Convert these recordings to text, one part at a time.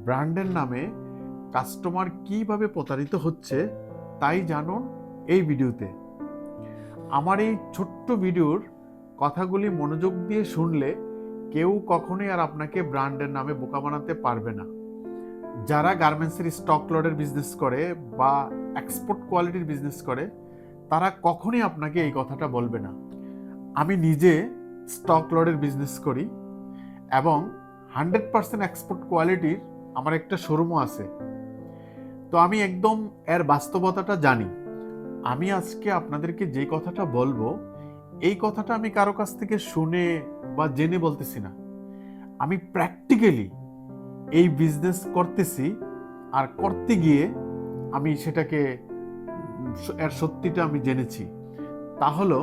ব্র্যান্ডের নামে কাস্টমার কিভাবে প্রতারিত হচ্ছে তাই জানুন এই ভিডিওতে। আমার এই ছোট্ট ভিডিওর কথাগুলি মনোযোগ দিয়ে শুনলে কেউ কখনোই আর আপনাকে ব্র্যান্ডের নামে বোকা বানাতে পারবে না। যারা গার্মেন্টসের স্টক লটের বিজনেস করে বা এক্সপোর্ট কোয়ালিটির বিজনেস করে তারা কখনোই আপনাকে এই কথাটা বলবে না। আমি নিজে স্টক লটের বিজনেস করি এবং 100% এক্সপোর্ট কোয়ালিটির আমার একটা শোরুমও আছে। তো আমি একদম এর বাস্তবতাটা জানি। আমি আজকে আপনাদেরকে যে কথাটা বলবো, এই কথাটা আমি কারো কাছ থেকে শুনে বা জেনে বলতেছি না। আমি প্র্যাকটিক্যালি এই বিজনেস করতেছি, আর করতে গিয়ে আমি সেটাকে এর সত্যিটা আমি জেনেছি। তা হলো,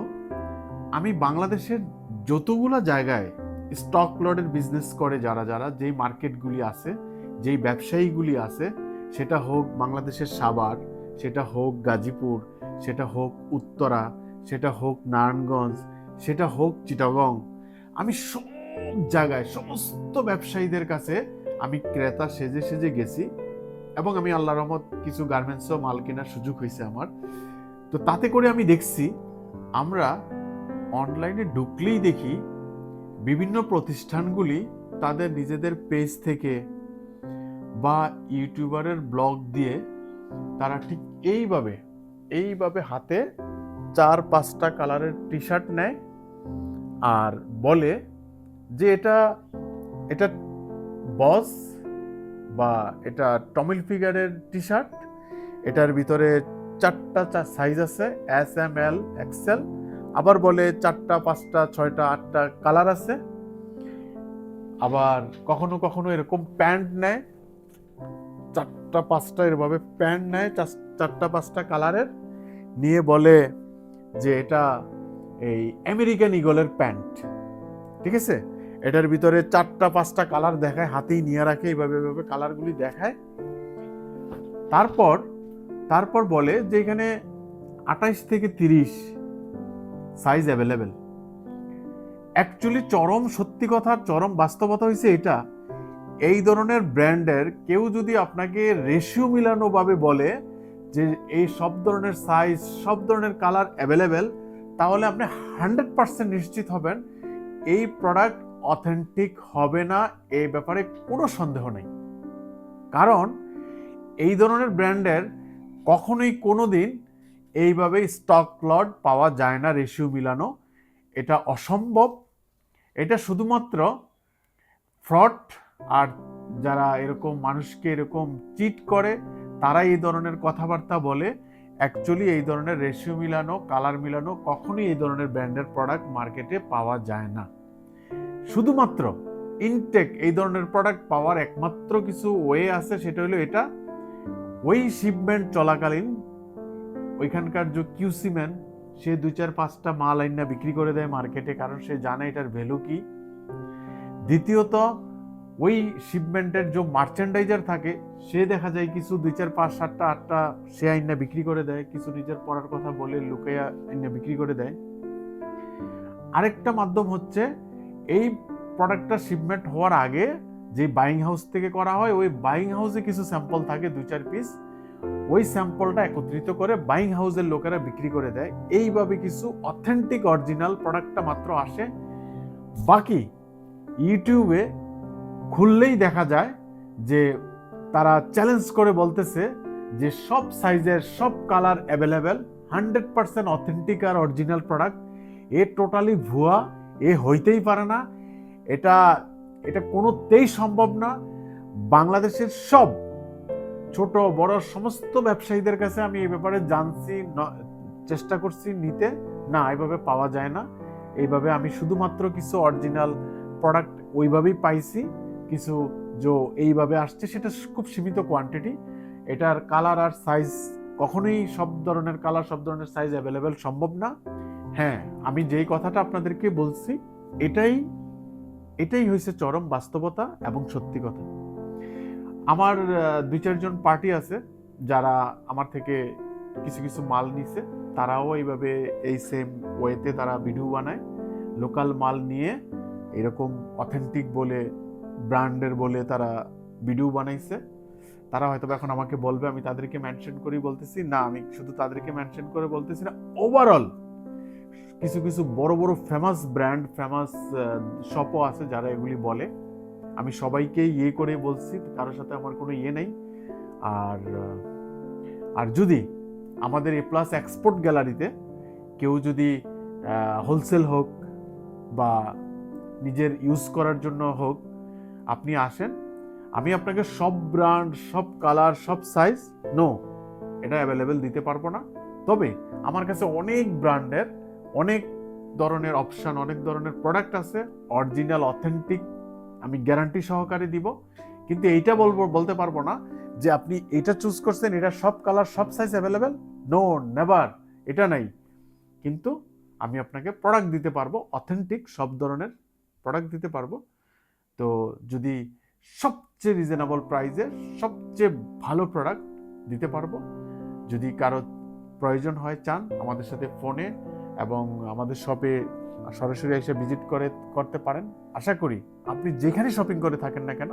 আমি বাংলাদেশের যতগুলো জায়গায় স্টক লটের বিজনেস করে যারা যেই মার্কেটগুলি আছে, যেই ব্যবসায়ীগুলি আছে, সেটা হোক বাংলাদেশের সাভার, সেটা হোক গাজীপুর, সেটা হোক উত্তরা, সেটা হোক নারায়ণগঞ্জ, সেটা হোক চিটাগং, আমি সব জায়গায় সমস্ত ব্যবসায়ীদের কাছে আমি ক্রেতা সেজে সেজে গেছি এবং আমি আল্লাহর রহমত কিছু গার্মেন্টসও মাল কেনার সুযোগ হয়েছে আমার। তো তাতে করে আমি দেখছি, আমরা অনলাইনে ঢুকলেই দেখি বিভিন্ন প্রতিষ্ঠানগুলি তাদের নিজেদের পেজ থেকে বা ইউটিউবারের ব্লগ দিয়ে তারা ঠিক এইভাবে হাতে 4-5টা কালারের টি শার্ট নেয় আর বলে যে এটা এটা বস বা এটা টমিল ফিগারের টি শার্ট, এটার ভিতরে 4টা সাইজ আছে, এস এম এল এক্সেল, আবার বলে 4টা 5টা 6টা 8টা কালার আছে। আবার কখনো কখনো এরকম প্যান্ট নেয়, 4টা 5টা এরভাবে প্যান্ট নেয় 4টা 5টা কালারের, নিয়ে বলে যে এটা এই আমেরিকান ইগলের প্যান্ট। ঠিক আছে, এটার ভিতরে 4টা 5টা কালার দেখায়, হাতেই নিয়ে রাখে, এইভাবে কালারগুলি দেখায়। তারপর বলে যে এখানে 28 থেকে 30 সাইজ অ্যাভেলেবেল। অ্যাকচুয়ালি চরম সত্যি কথা, চরম বাস্তবতা হয়েছে এটা, এই ধরনের ব্র্যান্ডের কেউ যদি আপনাকে রেশিও মিলানো ভাবে বলে যে এই সব ধরনের সাইজ, সব ধরনের কালার অ্যাভেলেবেল, তাহলে আপনি 100% নিশ্চিত হবেন এই প্রোডাক্ট অথেন্টিক হবে না, এই ব্যাপারে কোনো সন্দেহ নেই। কারণ এই ধরনের ব্র্যান্ডের কখনোই কোনোদিন এইভাবে স্টক লট পাওয়া যায় না, রেশিও মিলানো, এটা অসম্ভব। এটা শুধুমাত্র ফ্রড আর যারা এরকম মানুষকে এরকম চিট করে তারা এই ধরনের কথাবার্তা বলে। অ্যাকচুয়ালি এই ধরনের রেশিও মিলানো, কালার মিলানো কখনোই এই ধরনের ব্র্যান্ডের প্রোডাক্ট মার্কেটে পাওয়া যায় না। শুধুমাত্র ইনটেক এই ধরনের প্রোডাক্ট পাওয়ার একমাত্র কিছু ওয়ে আছে, সেটা হলো এটা ওই শিপমেন্ট চলাকালীন ওইখানকার যে কিউসি ম্যান, সে 2-4-5টা মাল আইনা বিক্রি করে দেয় মার্কেটে, কারণ সে জানে এটার ভ্যালু কি। দ্বিতীয়ত, ওই শিপমেন্টের যে মার্চেন্ডাইজার থাকে, সে দেখা যায় কিছু 2-4-5-7-8টা সে আইনা বিক্রি করে দেয়, কিছু নিজের পড়ার কথা বলে লুকাইয়া আইনা বিক্রি করে দেয়। আরেকটা মাধ্যম হচ্ছে এই প্রোডাক্টটা শিপমেন্ট হওয়ার আগে যে বাইং হাউস থেকে করা হয়, ওই বাইং হাউসে কিছু স্যাম্পল থাকে 2-4 পিস, ওই স্যাম্পলটা একত্রিত করে বাইং হাউসের লোকেরা বিক্রি করে দেয়। এইভাবে কিছু অথেন্টিক অরিজিনাল প্রোডাক্টটা মাত্র আসে। বাকি ইউটিউবে খুললেই দেখা যায় যে তারা চ্যালেঞ্জ করে বলতেছে যে সব সাইজের সব কালার অ্যাভেলেবেল, 100% অথেন্টিক আর অরিজিনাল প্রোডাক্ট। এ টোটালি ভুয়া, এ হইতেই পারে না, এটা এটা কোনোতেই সম্ভব না। বাংলাদেশের সব ছোট বড় সমস্ত ব্যবসায়ীদের কাছে আমি এই ব্যাপারে জানছি, চেষ্টা করছি নিতে, না এইভাবে পাওয়া যায় না। এইভাবে আমি শুধুমাত্র কিছু অরিজিনাল প্রোডাক্ট ওইভাবেই পাইছি, কিছু যে এইভাবে আসছে সেটা খুব সীমিত কোয়ান্টিটি। এটার কালার আর সাইজ কখনোই সব ধরনের কালার, সব ধরনের সাইজ অ্যাভেলেবেল সম্ভব না। হ্যাঁ, আমি যেই কথাটা আপনাদেরকে বলছি এটাই হয়েছে চরম বাস্তবতা এবং সত্যি কথা। আমার 2-4জন পার্টি আছে যারা আমার থেকে কিছু কিছু মাল নিছে, তারাও এইভাবে এই সেম ওয়েতে তারা ভিডিও বানায়, লোকাল মাল নিয়ে এরকম অথেন্টিক বলে, ব্র্যান্ডের বলে তারা ভিডিও বানাইছে, তারা হয়তো এখন আমাকে বলবে আমি তাদেরকে মেনশন করেই বলতেছি না, আমি শুধু তাদেরকে মেনশন করে বলতেছি না, ওভারঅল কিছু কিছু বড় বড় ফেমাস ব্র্যান্ড, ফেমাস শপও আছে যারা এগুলি বলে। আমি সবাইকে ইয়ে করে বলছি, কারোর সাথে আমার কোনো ইয়ে নেই। আর আর যদি আমাদের এ প্লাস এক্সপোর্ট গ্যালারিতে কেউ যদি হোলসেল হোক বা নিজের ইউজ করার জন্য হোক, আপনি আসেন, আমি আপনাকে সব ব্র্যান্ড, সব কালার, সব সাইজ এটা অ্যাভেলেবেল দিতে পারবো না। তবে আমার কাছে অনেক ব্র্যান্ডের, অনেক ধরনের অপশন, অনেক ধরনের প্রোডাক্ট আছে, অরিজিনাল অথেন্টিক, আমি গ্যারান্টি সহকারে দিব। কিন্তু এইটা বলতে পারবো না যে আপনি এটা চুজ করছেন, এটা সব কালার, সব সাইজ অ্যাভেলেবেল, নেভার, এটা নাই। কিন্তু আমি আপনাকে প্রোডাক্ট দিতে পারবো, অথেন্টিক সব ধরনের প্রোডাক্ট দিতে পারবো। তো যদি সবচেয়ে রিজনেবল প্রাইসে সবচেয়ে ভালো প্রোডাক্ট দিতে পারবো। যদি কারো প্রয়োজন হয়, চান, আমাদের সাথে ফোনে এবং আমাদের শপে সরাসরি এসে ভিজিট করতে পারেন। আশা করি আপনি যেখানে শপিং করে থাকেন না কেন,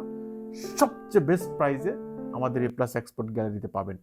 সবচেয়ে বেস্ট প্রাইসে আমাদের এ প্লাস এক্সপোর্ট গ্যালারিতে পাবেন।